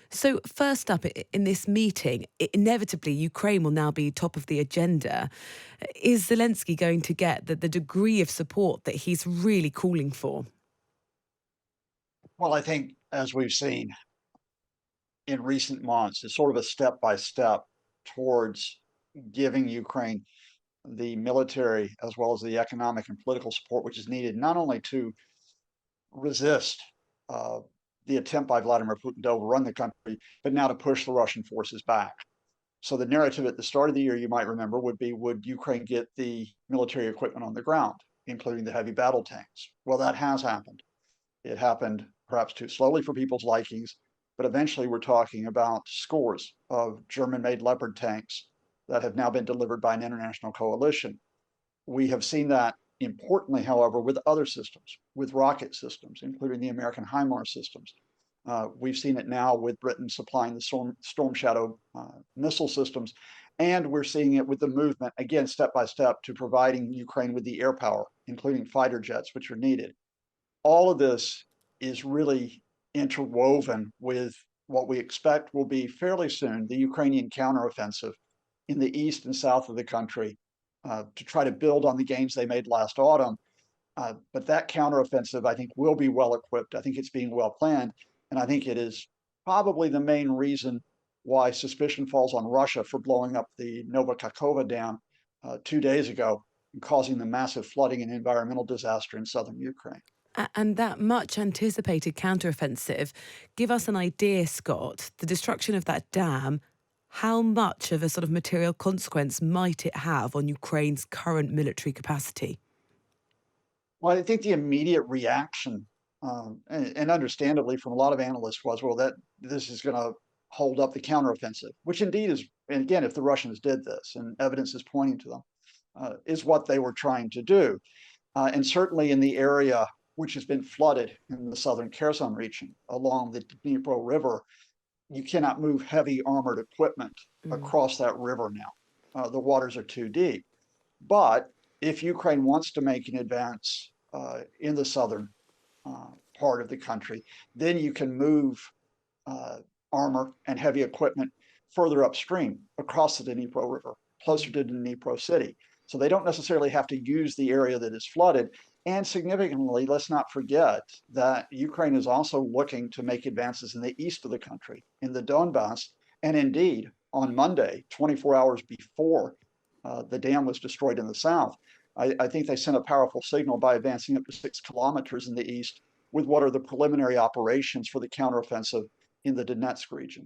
So, first up in this meeting, inevitably, Ukraine will now be top of the agenda. Is Zelensky going to get the degree of support that he's really calling for? Well, I think as we've seen in recent months, it's sort of a step by step towards giving Ukraine the military as well as the economic and political support which is needed not only to resist uh, the attempt by Vladimir Putin to overrun the country, but now to push the Russian forces back. So the narrative at the start of the year, you might remember, would be would Ukraine get the military equipment on the ground, including the heavy battle tanks? Well, that has happened. It happened perhaps too slowly for people's likings, but eventually we're talking about scores of German-made Leopard tanks that have now been delivered by an international coalition. We have seen that importantly, however, with other systems, with rocket systems, including the American HIMARS systems. We've seen it now with Britain supplying the Storm Shadow missile systems, and we're seeing it with the movement, again, step by step, to providing Ukraine with the air power, including fighter jets, which are needed. All of this is really interwoven with what we expect will be fairly soon the Ukrainian counteroffensive in the east and south of the country to try to build on the gains they made last autumn. But that counteroffensive, I think, will be well equipped. I think it's being well planned. And I think it is probably the main reason why suspicion falls on Russia for blowing up the Novakakova Dam 2 days ago and causing the massive flooding and environmental disaster in southern Ukraine. And that much anticipated counteroffensive, give us an idea, Scott, the destruction of that dam, how much of a sort of material consequence might it have on Ukraine's current military capacity? Well, I think the immediate reaction, and understandably from a lot of analysts, was, well, that this is going to hold up the counteroffensive, which indeed is, and again, if the Russians did this, and evidence is pointing to them, is what they were trying to do. And certainly in the area which has been flooded in the southern Kherson region along the Dnipro River, you cannot move heavy armored equipment Mm. across that river now. The waters are too deep. But if Ukraine wants to make an advance in the southern part of the country, then you can move uh, armor and heavy equipment further upstream across the Dnipro River, closer to Dnipro City. So they don't necessarily have to use the area that is flooded. And significantly, let's not forget that Ukraine is also looking to make advances in the east of the country, in the Donbass. And indeed, on Monday, 24 hours before the dam was destroyed in the south, I think they sent a powerful signal by advancing up to 6 kilometers in the east with what are the preliminary operations for the counteroffensive in the Donetsk region.